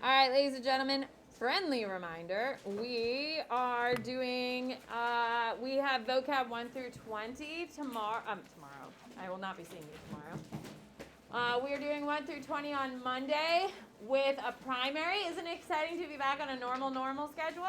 All right, ladies and gentlemen, friendly reminder, we are doing, we have vocab 1 through 20 tomorrow. I will not be seeing you tomorrow. We are doing 1 through 20 on Monday with a primary. Isn't it exciting to be back on a normal schedule?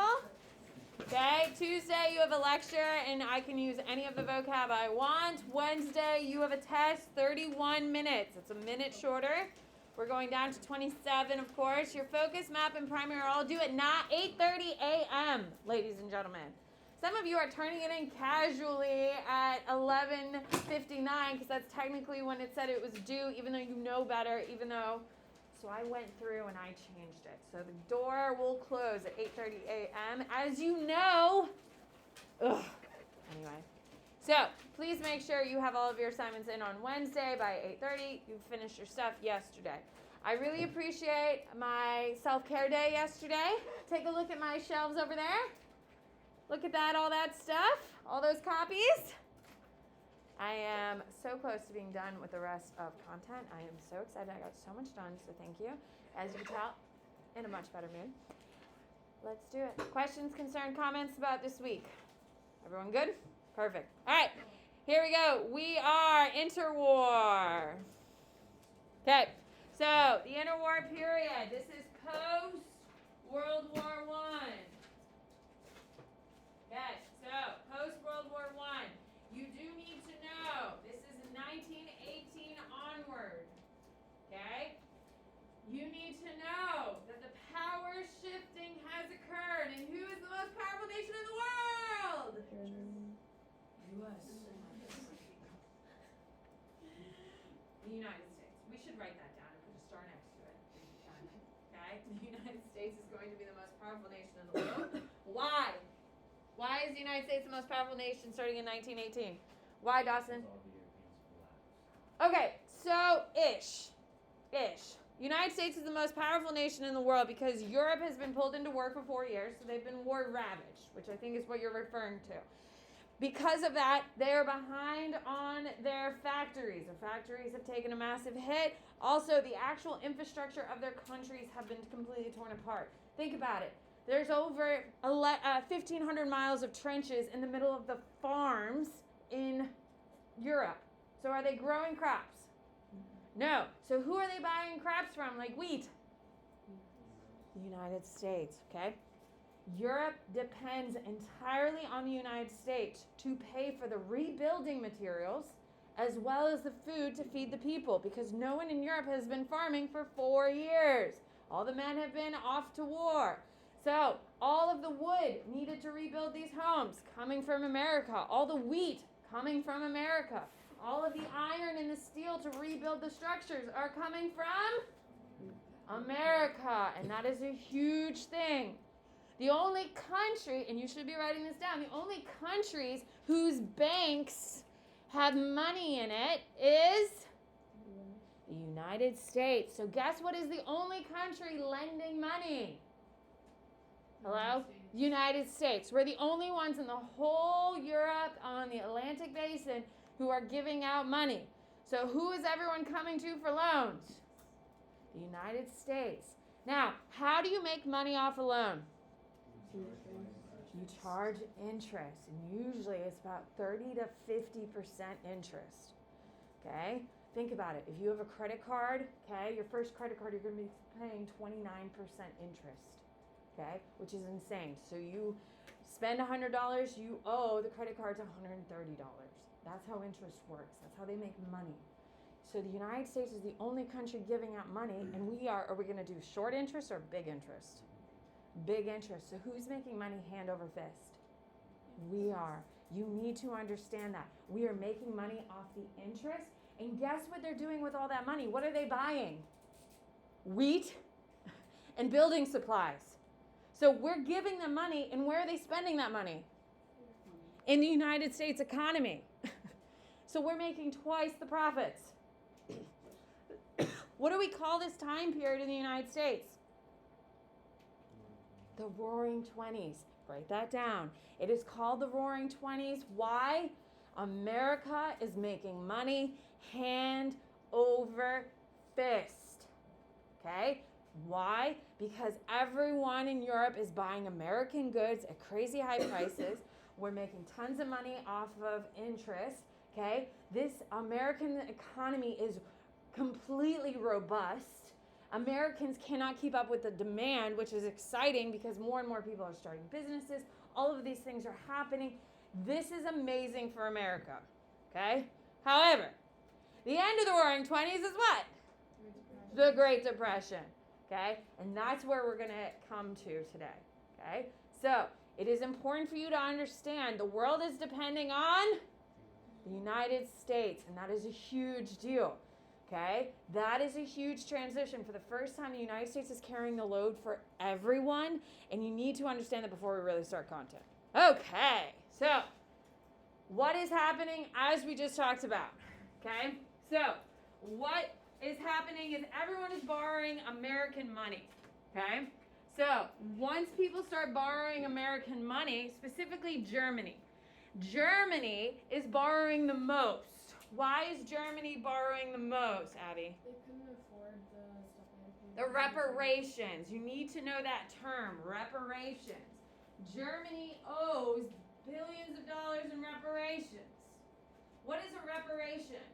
Okay, Tuesday you have a lecture and I can use any of the vocab I want. Wednesday you have a test, 31 minutes. It's a minute shorter. We're going down to 27, of course. Your focus, map, and primary are all due at 8:30 a.m., ladies and gentlemen. Some of you are turning it in casually at 11:59 because that's technically when it said it was due, even though you know better, So I went through and I changed it. So the door will close at 8:30 a.m. As you know. Anyway. So please make sure you have all of your assignments in on Wednesday by 8:30. You finished your stuff yesterday. I really appreciate my self-care day yesterday. Take a look at my shelves over there. Look at that, all that stuff, all those copies. I am so close to being done with the rest of content. I am so excited. I got so much done, so thank you. As you can tell, in a much better mood. Let's do it. Questions, concern, comments about this week? Everyone good? Perfect. All right, here we go. We are interwar. Okay, so the interwar period. This is post-World War I. Okay, so post-World War I. You do need to know, this is 1918 onward. Okay? You need to know that the power shifting has occurred. And who is the most powerful nation in the world? U.S. The United States. We should write that down and put a star next to it. Okay? The United States is going to be the most powerful nation in the world. Why? Why is the United States the most powerful nation starting in 1918? Why, Dawson? Okay, so ish. United States is the most powerful nation in the world because Europe has been pulled into war for 4 years, so they've been war ravaged, which I think is what you're referring to. Because of that, they are behind on their factories. Their factories have taken a massive hit. Also, the actual infrastructure of their countries have been completely torn apart. Think about it. There's over 1,500 miles of trenches in the middle of the farms in Europe. So are they growing crops? No. So who are they buying crops from, like wheat? The United States, okay? Europe depends entirely on the United States to pay for the rebuilding materials as well as the food to feed the people because no one in Europe has been farming for 4 years. All the men have been off to war. So all of the wood needed to rebuild these homes coming from America. All the wheat coming from America. All of the iron and the steel to rebuild the structures are coming from America. And that is a huge thing. The only country, and you should be writing this down, the only countries whose banks have money in it is the United States. So guess what is the only country lending money? Hello? United States. We're the only ones in the whole Europe on the Atlantic Basin who are giving out money. So who is everyone coming to for loans? The United States. Now, how do you make money off a loan? You charge interest, and usually it's about 30 to 50% interest. Okay? Think about it. If you have a credit card, okay, your first credit card, you're going to be paying 29% interest. Okay? Which is insane. So you spend $100, you owe the credit card $130. That's how interest works. That's how they make money. So the United States is the only country giving out money, and are we going to do short interest or big interest? Big interest. So who's making money hand over fist? We are. You need to understand that. We are making money off the interest. And guess what they're doing with all that money? What are they buying? Wheat and building supplies. So we're giving them money, and where are they spending that money? In the United States economy. So we're making twice the profits. What do we call this time period in the United States? The Roaring Twenties. Write that down. It is called the Roaring Twenties. Why? America is making money hand over fist. Okay? Why? Because everyone in Europe is buying American goods at crazy high prices. We're making tons of money off of interest, okay? This American economy is completely robust. Americans cannot keep up with the demand, which is exciting because more and more people are starting businesses. All of these things are happening. This is amazing for America, okay? However, the end of the Roaring Twenties is what? The Great Depression, okay? And that's where we're going to come to today, okay? So it is important for you to understand the world is depending on the United States, and that is a huge deal, okay? That is a huge transition. For the first time, the United States is carrying the load for everyone, and you need to understand that before we really start content. Okay, so what is happening as we just talked about, okay? So what is happening is everyone is borrowing American money, okay? So once people start borrowing American money, specifically Germany is borrowing the most. Why is Germany borrowing the most, Abby? They couldn't afford the stuff they had to pay. The reparations. You need to know that term, reparations. Germany owes billions of dollars in reparations. What is a reparation?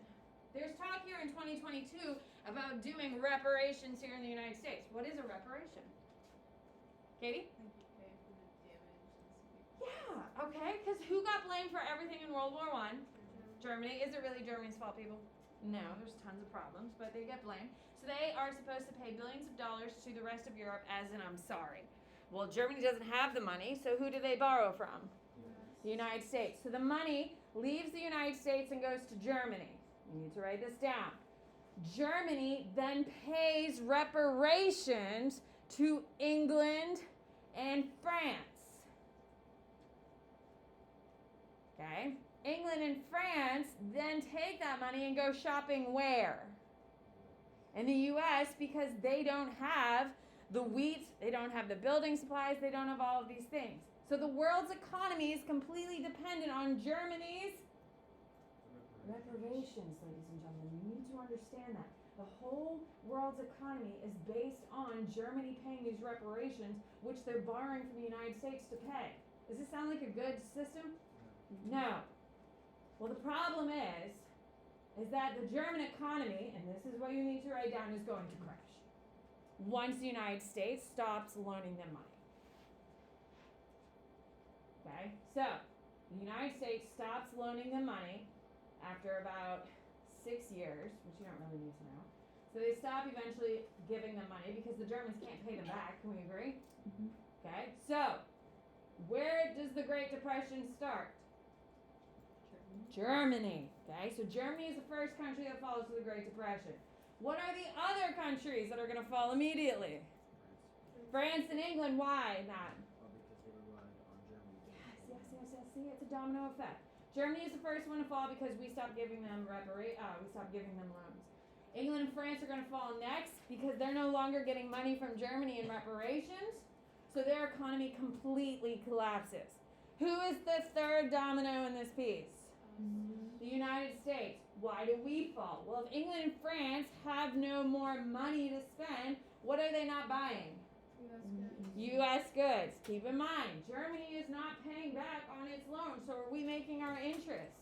There's talk here in 2022 about doing reparations here in the United States. What is a reparation? Katie? Like you pay for the damage and stuff. Yeah, okay. Because who got blamed for everything in World War I? Germany. Is it really Germany's fault, people? No, there's tons of problems, but they get blamed. So they are supposed to pay billions of dollars to the rest of Europe as an I'm sorry. Well, Germany doesn't have the money, so who do they borrow from? The United States. So the money leaves the United States and goes to Germany. You need to write this down. Germany then pays reparations to England and France. Okay? England and France then take that money and go shopping where? In the U.S. because they don't have the wheat, they don't have the building supplies, they don't have all of these things. So the world's economy is completely dependent on Germany's reparations, ladies and gentlemen. You need to understand that. The whole world's economy is based on Germany paying these reparations, which they're borrowing from the United States to pay. Does this sound like a good system? No. Well, the problem is that the German economy, and this is what you need to write down, is going to crash once the United States stops loaning them money. Okay? So, the United States stops loaning them money after about 6 years, which you don't really need to know. So they stop eventually giving them money because the Germans can't pay them back. Can we agree? Mm-hmm. Okay? So, where does the Great Depression start? Germany. Okay, so Germany is the first country that falls to the Great Depression. What are the other countries that are going to fall immediately? France and England. Why not? Because they relied on Germany. Yes. See, it's a domino effect. Germany is the first one to fall because we stopped giving them loans. England and France are going to fall next because they're no longer getting money from Germany in reparations, so their economy completely collapses. Who is the third domino in this piece? The United States. Why do we fall? Well, if England and France have no more money to spend, what are they not buying? U.S. goods. Keep in mind, Germany is not paying back on its loan, so are we making our interest?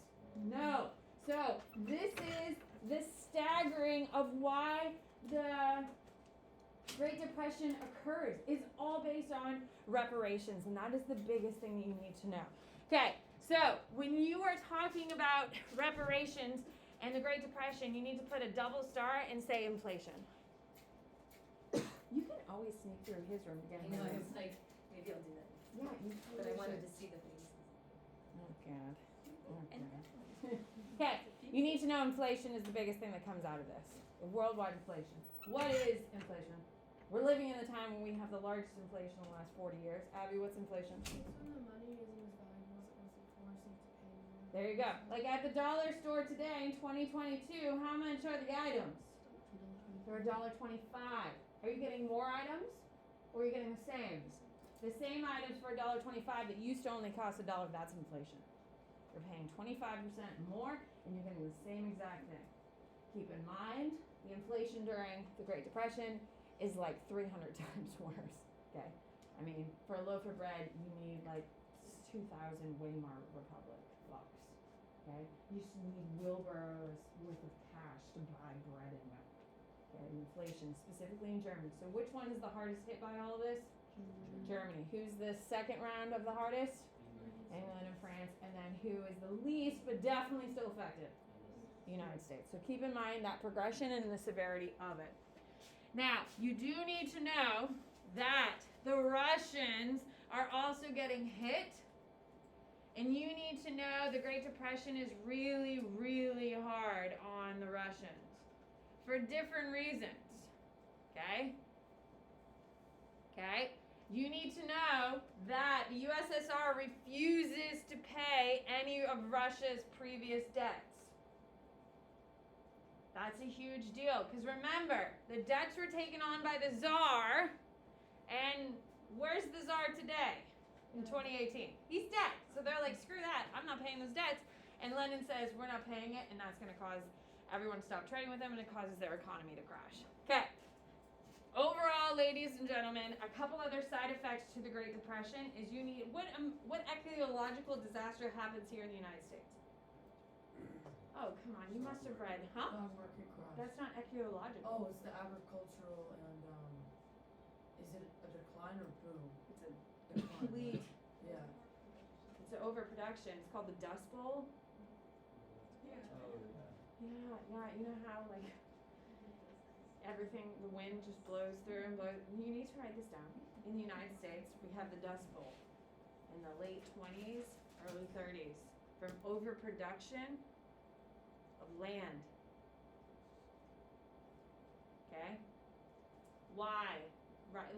No. So this is the staggering of why the Great Depression occurs. It's all based on reparations, and that is the biggest thing that you need to know. Okay, so when you are talking about reparations and the Great Depression, you need to put a double star and say inflation. You can always sneak through his room to get him. I was like, maybe I'll do that. Yeah, you But I wanted to see the faces. Oh, God. Okay, you need to know inflation is the biggest thing that comes out of this. Worldwide inflation. What is inflation? We're living in a time when we have the largest inflation in the last 40 years. Abby, what's inflation? It's when the money isn't as valuable as it was before, so you have to pay more. There you go. Like at the dollar store today in 2022, how much are the items? They're $1.25. Are you getting more items, or are you getting the same? The same items for $1.25 that used to only cost $1. That's inflation. You're paying 25% more, and you're getting the same exact thing. Keep in mind, the inflation during the Great Depression is like 300 times worse. Okay, I mean, for a loaf of bread, you need like 2,000 Weimar Republic bucks. Okay, you just need wheelbarrows worth of cash to buy bread and milk. Okay, inflation specifically in Germany. So which one is the hardest hit by all of this? Germany. Who's the second round of the hardest? England and France. And then who is the least but definitely still affected? United States. So keep in mind that progression and the severity of it. Now, you do need to know that the Russians are also getting hit. And you need to know the Great Depression is really, really hard on the Russians for different reasons. Okay? Okay? You need to know that the USSR refuses to pay any of Russia's previous debts. That's a huge deal, because remember, the debts were taken on by the Tsar, and where's the Tsar today in 2018? He's dead. So they're like, screw that, I'm not paying those debts. And Lenin says, we're not paying it, and that's going to cause everyone to stop trading with them, and it causes their economy to crash. Okay. Overall, ladies and gentlemen, a couple other side effects to the Great Depression is you need, what ecological disaster happens here in the United States? Oh, come on, you must have read, huh? Market crash. That's not ecological. Oh, it's the agricultural and is it a decline or boom? It's a Decline. complete, Yeah. it's an overproduction. It's called the Dust Bowl. Yeah. Yeah, you know how, like, everything, the wind just blows through and blows. You need to write this down. In the United States, we have the Dust Bowl in the late 20s, early 30s from overproduction of land. Okay? Why?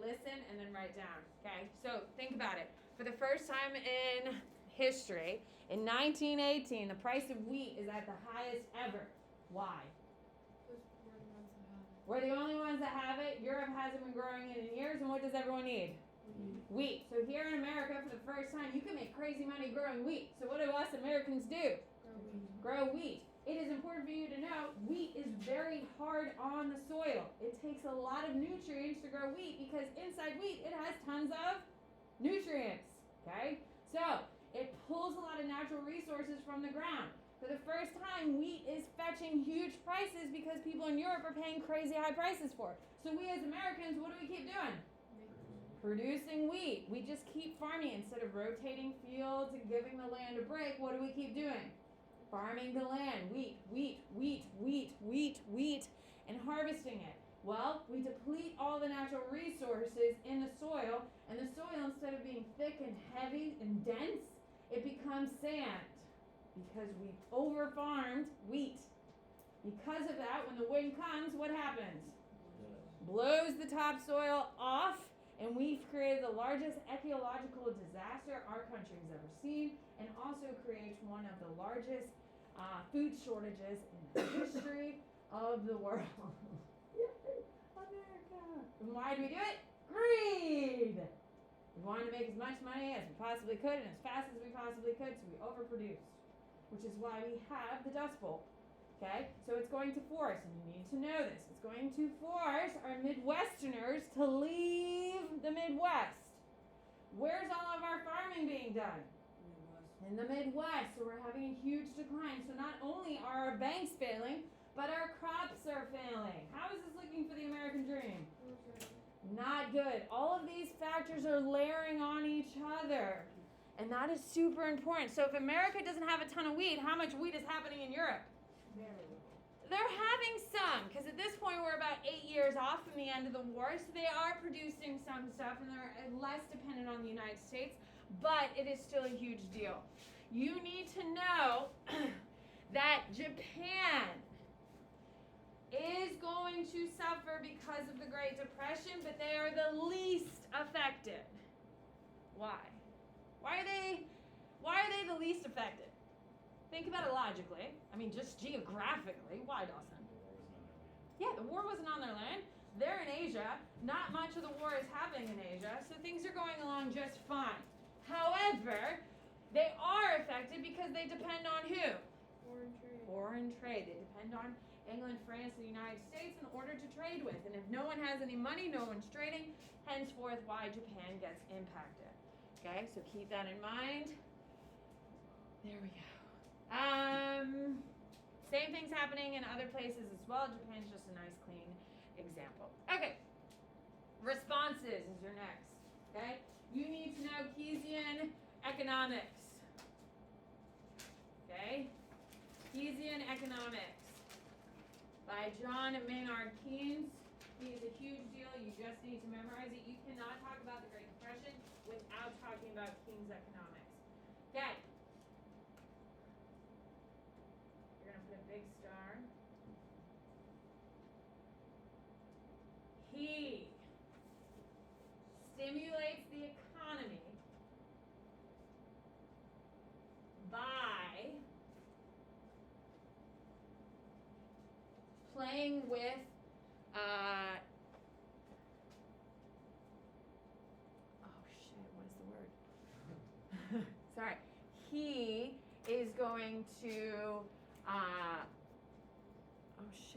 Listen and then write down. Okay? So think about it. For the first time in history, in 1918, the price of wheat is at the highest ever. Why? We're the only ones that have it. Europe hasn't been growing it in years, and what does everyone need? Wheat. So here in America, for the first time, you can make crazy money growing wheat. So what do us Americans do? Grow wheat. It is important for you to know wheat is very hard on the soil. It takes a lot of nutrients to grow wheat because inside wheat, it has tons of nutrients. Okay? So it pulls a lot of natural resources from the ground. For the first time, wheat is fetching huge prices because people in Europe are paying crazy high prices for it. So we as Americans, what do we keep doing? Producing wheat. We just keep farming. Instead of rotating fields and giving the land a break, what do we keep doing? Farming the land. Wheat, and harvesting it. Well, we deplete all the natural resources in the soil, and the soil, instead of being thick and heavy and dense, it becomes sand. Because we over-farmed wheat. Because of that, when the wind comes, what happens? Blows the topsoil off, and we've created the largest ecological disaster our country has ever seen, and also creates one of the largest food shortages in the history of the world. America! And why do we do it? Greed! We wanted to make as much money as we possibly could and as fast as we possibly could, so we overproduced. Which is why we have the Dust Bowl. Okay? So it's going to force, and you need to know this, it's going to force our Midwesterners to leave the Midwest. Where's all of our farming being done? In the Midwest. So we're having a huge decline. So not only are our banks failing, but our crops are failing. How is this looking for the American dream? Not good. All of these factors are layering on each other. And that is super important. So if America doesn't have a ton of wheat, how much wheat is happening in Europe? Very little. They're having some, because at this point we're about 8 years off from the end of the war, so they are producing some stuff, and they're less dependent on the United States, but it is still a huge deal. You need to know that Japan is going to suffer because of the Great Depression, but they are the least affected. Why? Why are they the least affected? Think about it logically. I mean, just geographically. Why, Dawson? Yeah, the war wasn't on their land. They're in Asia. Not much of the war is happening in Asia, so things are going along just fine. However, they are affected because they depend on who? Foreign trade. Foreign trade. They depend on England, France, and the United States in order to trade with. And if no one has any money, no one's trading, henceforth why Japan gets impacted. Okay, so keep that in mind. There we go. Same thing's happening in other places as well. Japan's just a nice, clean example. Okay, responses is your next. Okay, you need to know Keysian Economics. Okay, Keysian Economics by John Maynard Keynes. He is a huge deal. You just need to memorize it. You cannot talk about the Great Depression without talking about Keynes Economics. Okay. You're going to put a big star. He stimulates the economy by playing with what is the word? Sorry. He is going to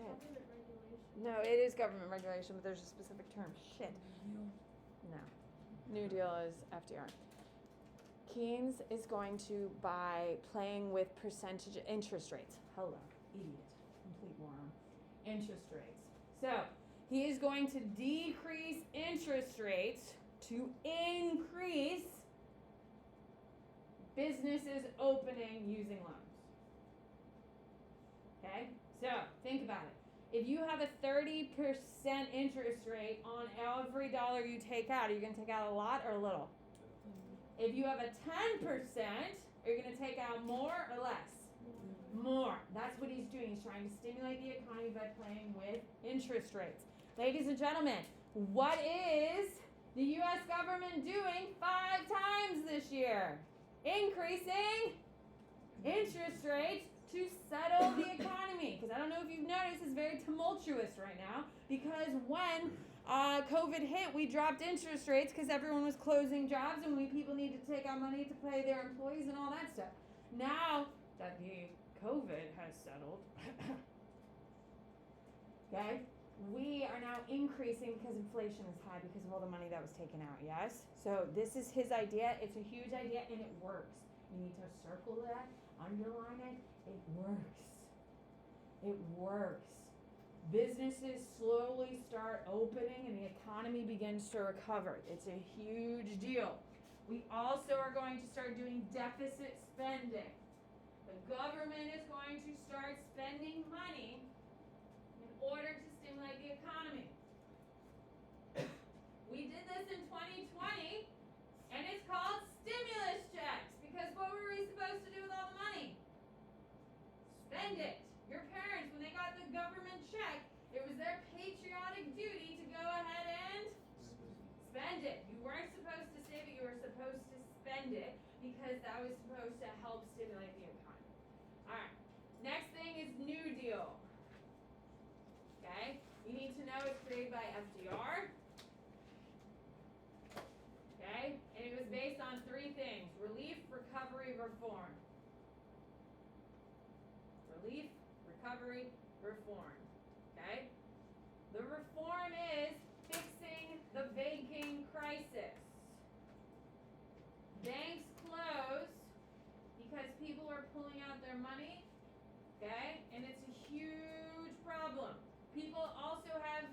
Government regulation. No, it is government regulation, but there's a specific term. Shit. No. New Deal is FDR. Keynes is going to, by playing with percentage interest rates. Hello, idiot. Complete moron. Interest rates. So, he is going to decrease interest rates to increase businesses opening using loans. Okay? So, think about it. If you have a 30% interest rate on every dollar you take out, are you going to take out a lot or a little? If you have a 10%, are you going to take out more or less? More. That's what he's doing. He's trying to stimulate the economy by playing with interest rates. Ladies and gentlemen, what is the U.S. government doing 5 times this year? Increasing interest rates to settle the economy. Because I don't know if you've noticed, it's very tumultuous right now. Because when COVID hit, we dropped interest rates because everyone was closing jobs and people needed to take out money to pay their employees and all that stuff. Now that the COVID has settled, okay, we are now increasing because inflation is high because of all the money that was taken out, yes? So this is his idea. It's a huge idea and it works. You need to circle that, underline it. It works. It works. Businesses slowly start opening and the economy begins to recover. It's a huge deal. We also are going to start doing deficit spending. The government is going to start spending money in order to stimulate the economy. We did this in 2020 and it's called stimulus checks because what were we supposed to do with all the money? Spend it. Your parents, when they got the government check, it was their patriotic duty to go ahead and spend it. You weren't supposed to save it, you were supposed to spend it because that was supposed to help stimulate the economy. Alright, next thing is New Deal. Okay, you need to know it's created by FDR. Okay, and it was based on 3 things: relief, recovery, reform. Relief, recovery, reform. Okay? The reform is fixing the banking crisis. Banks close because people are pulling out their money. Okay? And it's a huge problem. People also have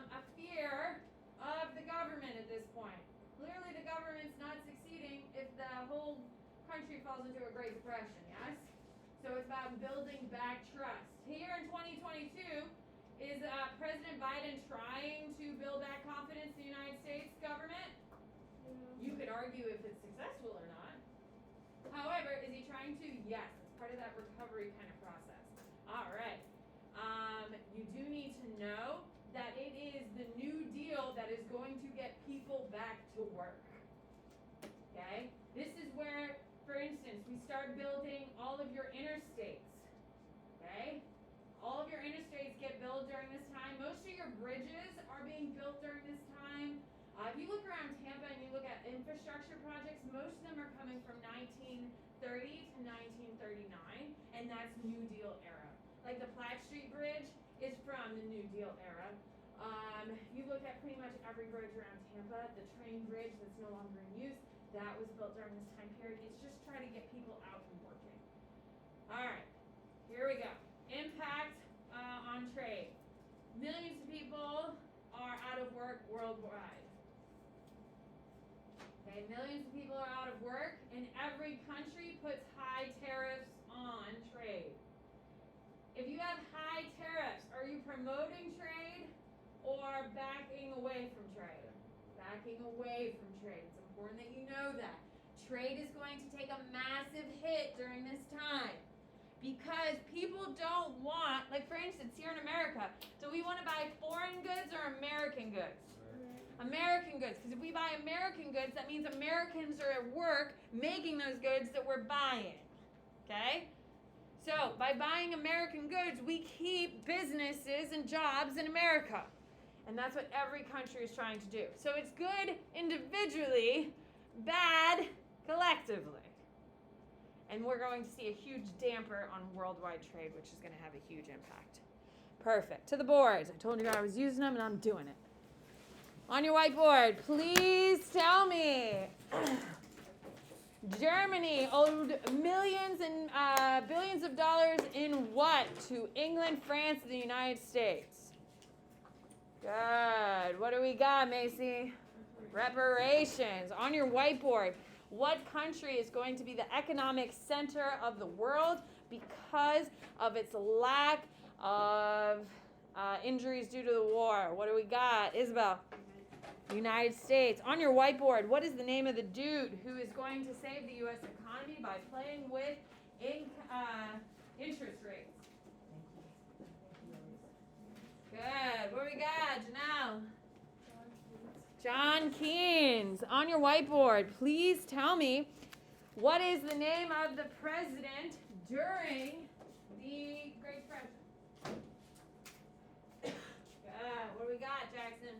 a fear of the government at this point. Clearly the government's not succeeding if the whole country falls into a Great Depression, yes? So it's about building back trust. Here in 2022, is President Biden trying to build back confidence in the United States government? You could argue if it's successful or not. However, is he trying to? Yes, it's part of that recovery kind of process. All right. You do need to know that it is the New Deal that is going to get people back to work. Okay? This is where, for instance, we start building all of your interstates. Okay? All of your interstates get built during this time. Most of your bridges are being built during this time. If you look around Tampa and you look at infrastructure projects, most of them are coming from 1930 to 1939, and that's New Deal era. like the Platte Street Bridge, is from the New Deal era. You look at pretty much every bridge around Tampa, the train bridge that's no longer in use, that was built during this time period. It's just trying to get people out and working. All right, here we go. Impact on trade. Millions of people are out of work worldwide. Okay, millions of people are out of work, and every country puts high tariffs on trade. If you have high tariffs, are you promoting trade or backing away from trade? Backing away from trade. It's important that you know that. Trade is going to take a massive hit during this time because people don't want, like for instance, here in America, do we want to buy foreign goods or American goods? American goods, because if we buy American goods, that means Americans are at work making those goods that we're buying. Okay? So, by buying American goods, we keep businesses and jobs in America. And that's what every country is trying to do. So, it's good individually, bad collectively. And we're going to see a huge damper on worldwide trade, which is going to have a huge impact. Perfect. To the boards. I told you I was using them, and I'm doing it. On your whiteboard, please tell me. Germany owed millions and billions of dollars in what to England, France, and the United States? Good. What do we got, Macy? Reparations. On your whiteboard, what country is going to be the economic center of the world because of its lack of injuries due to the war? What do we got? Isabel? United States. On your whiteboard, what is the name of the dude who is going to save the U.S. economy by playing with interest rates? Good. What do we got, Janelle? John Keynes. On your whiteboard, please tell me what is the name of the president during the Great Depression? Good. What do we got, Jackson?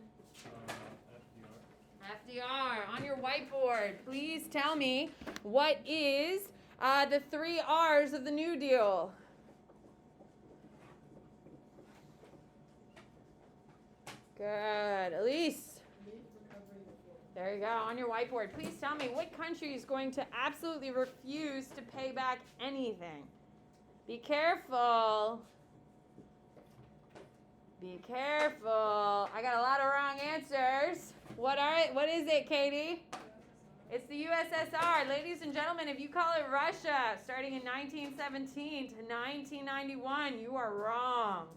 FDR. On your whiteboard, please tell me what is the 3 R's of the New Deal? Good. Elise. There you go. On your whiteboard, please tell me what country is going to absolutely refuse to pay back anything? Be careful. Be careful. I got a lot of wrong answers. What is it, Katie? It's the USSR. Ladies and gentlemen, if you call it Russia, starting in 1917 to 1991, you are wrong.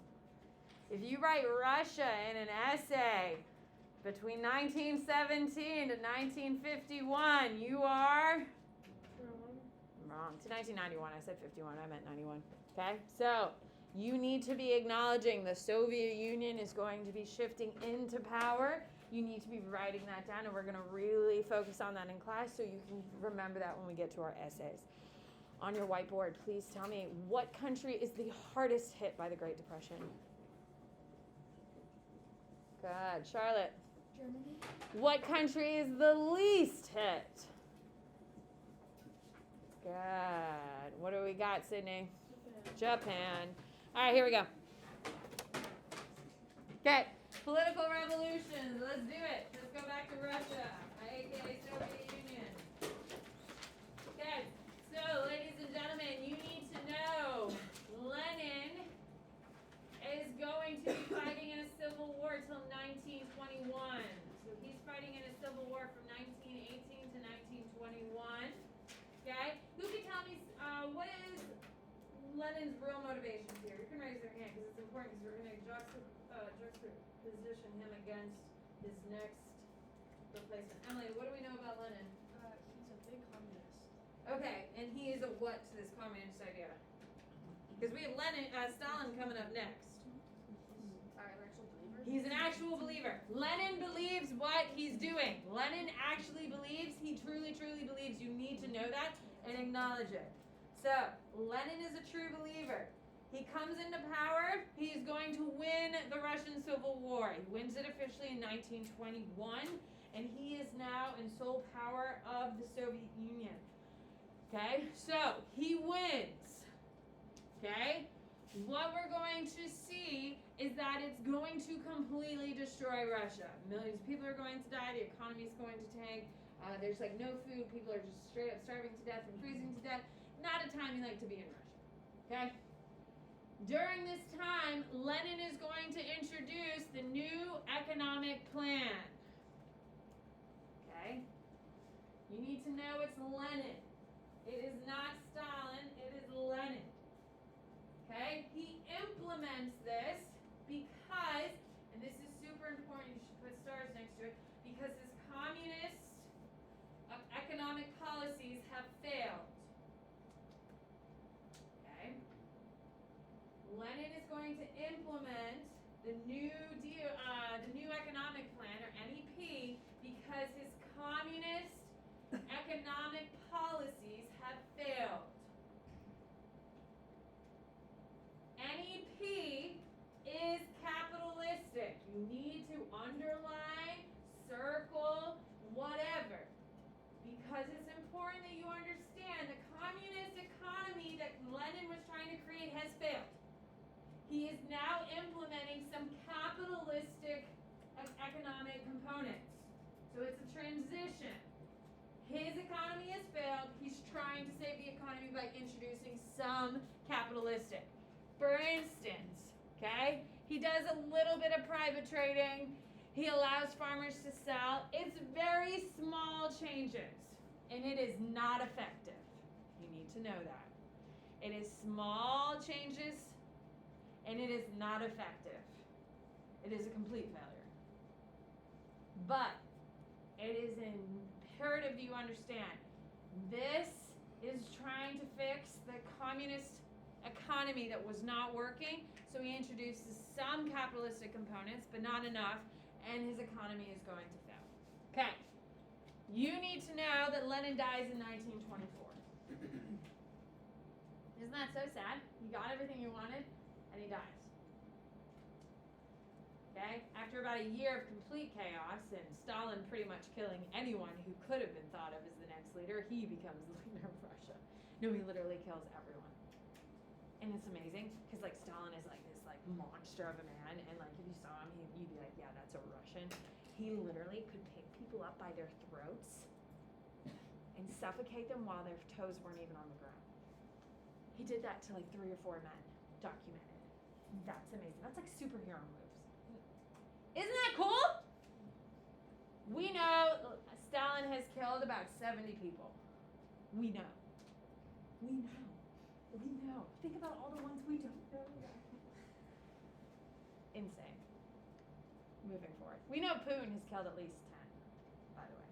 If you write Russia in an essay between 1917 to 1951, you are wrong. To 1991, I said 51, I meant 91. Okay? So, you need to be acknowledging the Soviet Union is going to be shifting into power. You need to be writing that down, and we're going to really focus on that in class so you can remember that when we get to our essays. On your whiteboard, please tell me, what country is the hardest hit by the Great Depression? Good. Charlotte? Germany. What country is the least hit? Good. What do we got, Sydney? Japan. All right, here we go. Okay. Political revolutions. Let's do it. Let's go back to Russia, aka Soviet Union. Okay. So, ladies and gentlemen, you need to know Lenin is going to be fighting in a civil war till 1921. So he's fighting in a civil war from 1918 to 1921. Okay? Who can tell me what is Lenin's real motivations here? You can raise your hand because it's important because we're going to juxtaposition him against his next replacement. Emily, what do we know about Lenin? He's a big communist. Okay, and he is a what to this communist idea? Because we have Stalin coming up next. He's an actual believer. Lenin believes what he's doing. Lenin actually believes, he truly, truly believes. You need to know that and acknowledge it. So, Lenin is a true believer. He comes into power. He's going to win the Russian Civil War. He wins it officially in 1921, and he is now in sole power of the Soviet Union. Okay? So, he wins. Okay? what we're going to see is that it's going to completely destroy Russia. Millions of people are going to die. The economy is going to tank. There's like no food. People are just straight up starving to death and freezing to death. Not a time you like to be in Russia. Okay? During this time, Lenin is going to introduce the new economic plan. Okay? You need to know it's Lenin. It is not Stalin, it is Lenin. Okay? He implements this because, and this is super important, you should put stars next to it, because his communist economic policies have failed. Okay? Lenin is going to implement the new economic plan, or NEP, because his communist economic policies have failed. NEP is capitalistic. You need to underline, circle, whatever, because it's important that you understand the communist economy that Lenin was trying to create has failed. He is now implementing some capitalistic economic components. So it's a transition. His economy has failed. He's trying to save the economy by introducing some capitalistic. For instance, okay, he does a little bit of private trading. He allows farmers to sell. It's very small changes, and it is not effective. You need to know that. It is small changes, and it is not effective. It is a complete failure. But it is imperative that you understand this is trying to fix the communist economy that was not working, so he introduces some capitalistic components, but not enough, and his economy is going to fail. Okay, you need to know that Lenin dies in 1924. Isn't that so sad? You got everything you wanted, and he dies. Okay, after about a year of complete chaos and Stalin pretty much killing anyone who could have been thought of as the next leader, he becomes the leader of Russia. No, he literally kills everyone. And it's amazing, because like Stalin is like this like monster of a man, and like if you saw him, you'd be like, yeah, that's a Russian. He literally could pick people up by their throats and suffocate them while their toes weren't even on the ground. He did that to like 3 or 4 men, documented. That's amazing. That's like superhero moves. Isn't that cool? We know Stalin has killed about 70 people. We know. We know. We know. Think about all the ones we don't know. Insane. Moving forward. We know Putin has killed at least 10, by the way.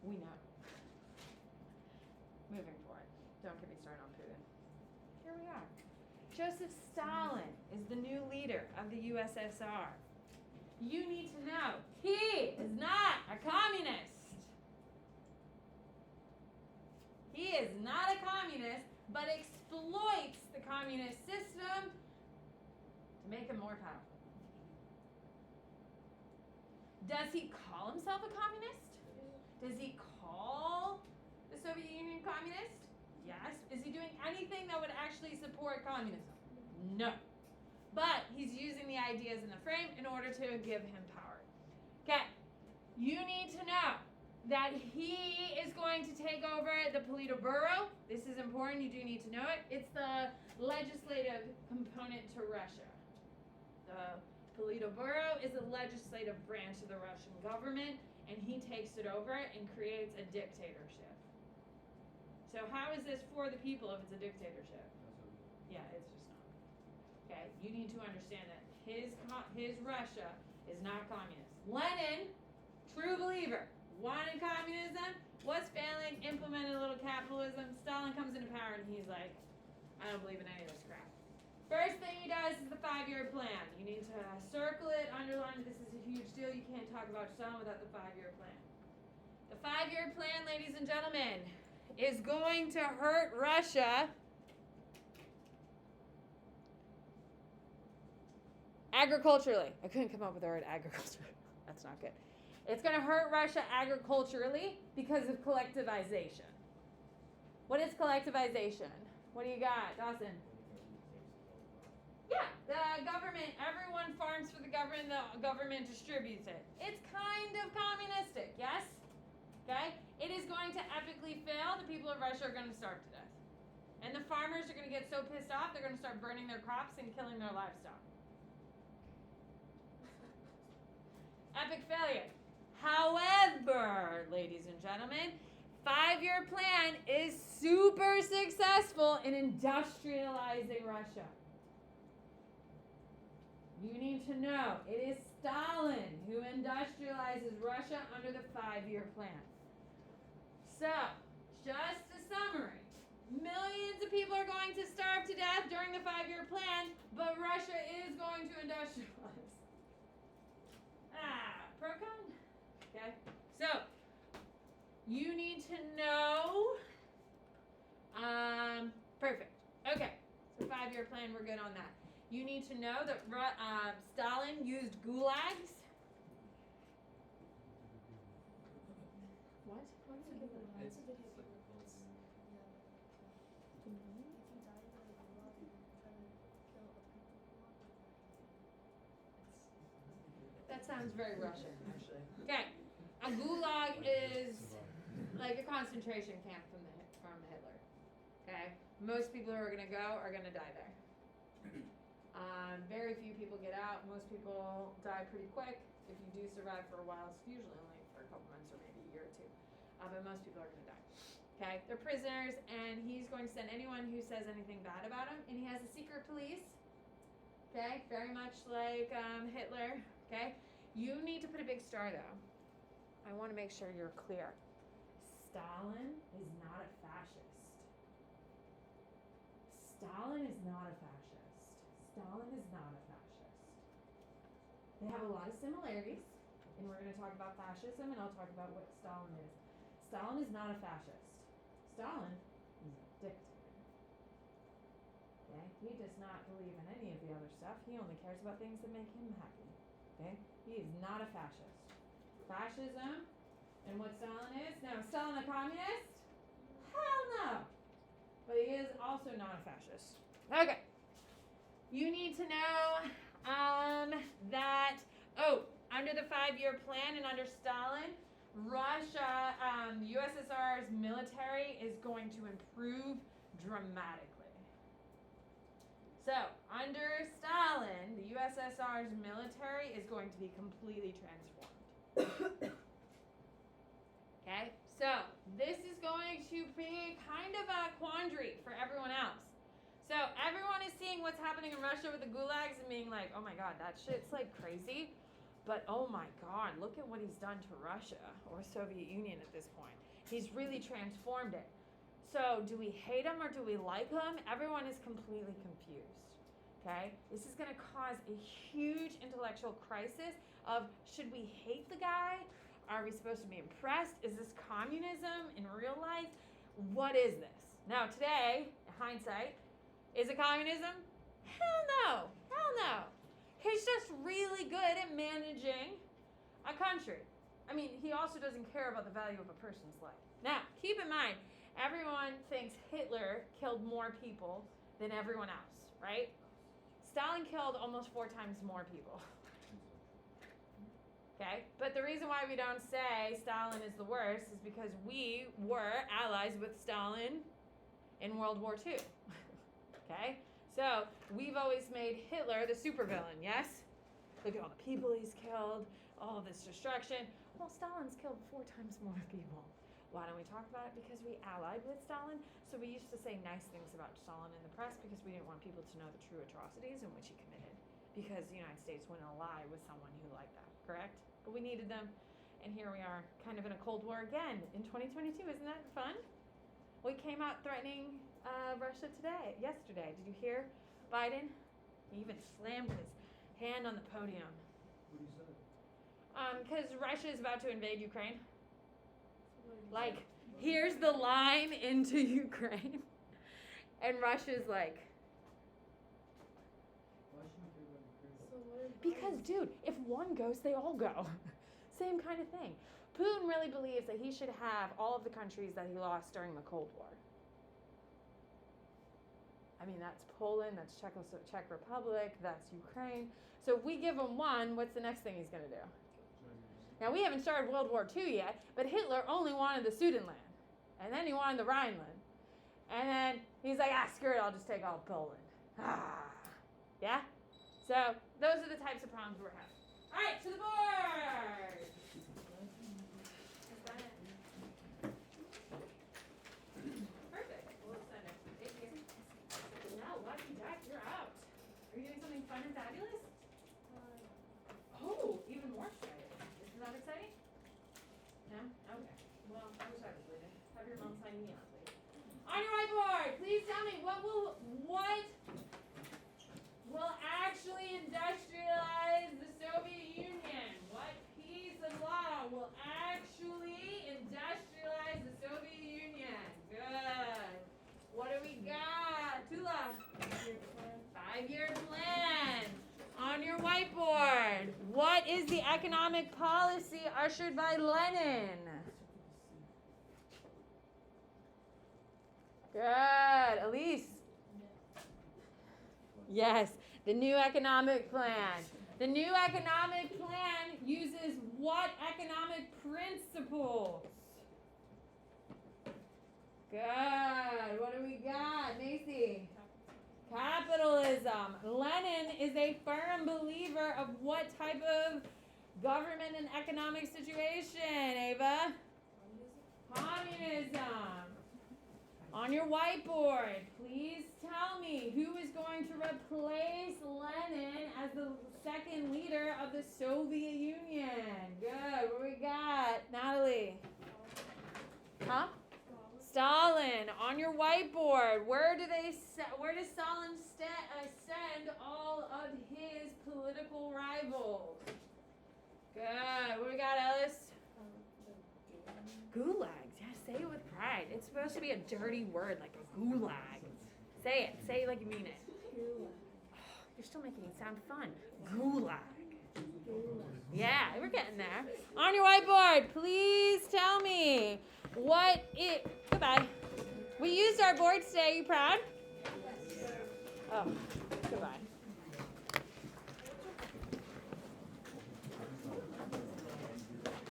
We know. Moving forward. Don't get me started on Putin. Here we are. Joseph Stalin is the new leader of the USSR. You need to know, he is not a communist. He is not a communist, but exploits the communist system to make him more powerful. Does he call himself a communist? Does he call the Soviet Union communist? Yes. Is he doing anything that would actually support communism? No. But he's using the ideas in the frame in order to give him power. Okay. You need to know that he is going to take over the Politburo. This is important. You do need to know it. It's the legislative component to Russia. The Politburo is a legislative branch of the Russian government, and he takes it over and creates a dictatorship. So how is this for the people if it's a dictatorship? Yeah, it's just not. Okay, you need to understand that his Russia is not communist. Lenin, true believer, wanted communism, was failing, implemented a little capitalism. Stalin comes into power and he's like, I don't believe in any of this crap. First thing he does is the 5-year plan. You need to circle it, underline it. This is a huge deal. You can't talk about Stalin without the 5-year plan. The 5-year plan, ladies and gentlemen, is going to hurt Russia agriculturally. I couldn't come up with the word agriculture. That's not good. It's going to hurt Russia agriculturally because of collectivization. What is collectivization? What do you got, Dawson? Yeah, the government, everyone farms for the government distributes it. It's kind of communistic, yes? Okay? It is going to epically fail. The people of Russia are going to starve to death. And the farmers are going to get so pissed off, they're going to start burning their crops and killing their livestock. Epic failure. However, ladies and gentlemen, 5-year plan is super successful in industrializing Russia. You need to know, it is Stalin who industrializes Russia under the 5-year plan. So, just a summary. Millions of people are going to starve to death during the 5-year plan, but Russia is going to industrialize. Pro-con? Okay. So, you need to know, perfect. Okay, so 5-year plan, we're good on that. You need to know that Stalin used gulags. What? It's like That sounds very Russian, actually. Okay, a gulag is like a concentration camp from Hitler. Okay, most people who are going to go are going to die there. Very few people get out. Most people die pretty quick. If you do survive for a while, it's usually only for a couple months or maybe a year or two. But most people are going to die. Okay, they're prisoners, and he's going to send anyone who says anything bad about him. And he has a secret police. Okay, very much like Hitler. Okay, you need to put a big star though. I want to make sure you're clear. Stalin is not a fascist. Stalin is not a fascist. Stalin is not a fascist. They have a lot of similarities, and we're going to talk about fascism, and I'll talk about what Stalin is. Stalin is not a fascist. Stalin is a dictator. Okay? He does not believe in any of the other stuff. He only cares about things that make him happy. Okay? He is not a fascist. Fascism and what Stalin is? Now, is Stalin a communist? Hell no! But he is also not a fascist. Okay. You need to know that, under the 5-year plan and under Stalin, Russia, the USSR's military is going to improve dramatically. So, under Stalin, the USSR's military is going to be completely transformed. Okay, so this is going to be kind of a quandary for everyone else. So everyone is seeing what's happening in Russia with the gulags and being like, oh my God, that shit's like crazy. But oh my God, look at what he's done to Russia or Soviet Union at this point. He's really transformed it. So do we hate him or do we like him? Everyone is completely confused. Okay? This is going to cause a huge intellectual crisis of, should we hate the guy? Are we supposed to be impressed? Is this communism in real life? What is this? Now today, hindsight, is it communism? Hell no. Hell no. He's just really good at managing a country. I mean, he also doesn't care about the value of a person's life. Now, keep in mind, everyone thinks Hitler killed more people than everyone else, right? Stalin killed almost 4 times more people. Okay? But the reason why we don't say Stalin is the worst is because we were allies with Stalin in World War II. Okay? So, we've always made Hitler the supervillain, yes? Look at all the people he's killed, all of this destruction. Well, Stalin's killed 4 times more people. Why don't we talk about it? Because we allied with Stalin. So we used to say nice things about Stalin in the press because we didn't want people to know the true atrocities in which he committed. Because the United States wouldn't ally with someone who liked that, correct? But we needed them. And here we are, kind of in a Cold War again in 2022. Isn't that fun? We came out threatening Russia yesterday. Did you hear Biden? He even slammed his hand on the podium. What do you say? Because Russia is about to invade Ukraine. Like, here's the line into Ukraine. And Russia's like, Why shouldn't we go to Ukraine? because, dude, if one goes, they all go. Same kind of thing. Putin really believes that he should have all of the countries that he lost during the Cold War. I mean, that's Poland, that's Czech Republic, that's Ukraine. So if we give him one, what's the next thing he's going to do? Now, we haven't started World War II yet, but Hitler only wanted the Sudetenland. And then he wanted the Rhineland. And then he's like, screw it, I'll just take all Poland. Yeah? So those are the types of problems we're having. All right, to the board. Perfect. We'll send it. Thank you. Now, Lucky Jack, you're out. Are you doing something fun and fabulous? Oh, even more exciting. Isn't that exciting? No? Okay. Well, I wish I was leaving. Have your mom sign me up, please. On your whiteboard, please tell me what will actually industrialize the Soviet Union? What piece of law will actually industrialize the Soviet Union? Good. What do we got? Tula. 5-year plan. On your whiteboard, what is the economic policy ushered by Lenin? Good. Elise? Yes, the new economic plan. The new economic plan uses what economic principles? Good. What do we got? Macy? Capitalism. Lenin is a firm believer of what type of government and economic situation, Ava? Communism. On your whiteboard, please tell me who is going to replace Lenin as the second leader of the Soviet Union. Good. What we got? Natalie? Huh? Stalin. On your whiteboard, where does Stalin send all of his political rivals? Good. What we got, Ellis? Gulags. Yeah, say it with pride. It's supposed to be a dirty word, like a gulag. Say it. Say it like you mean it. Oh, you're still making it sound fun. Gulag. Yeah, we're getting there. On your whiteboard, please tell me what it. Goodbye. We used our board today. Are you proud? Oh.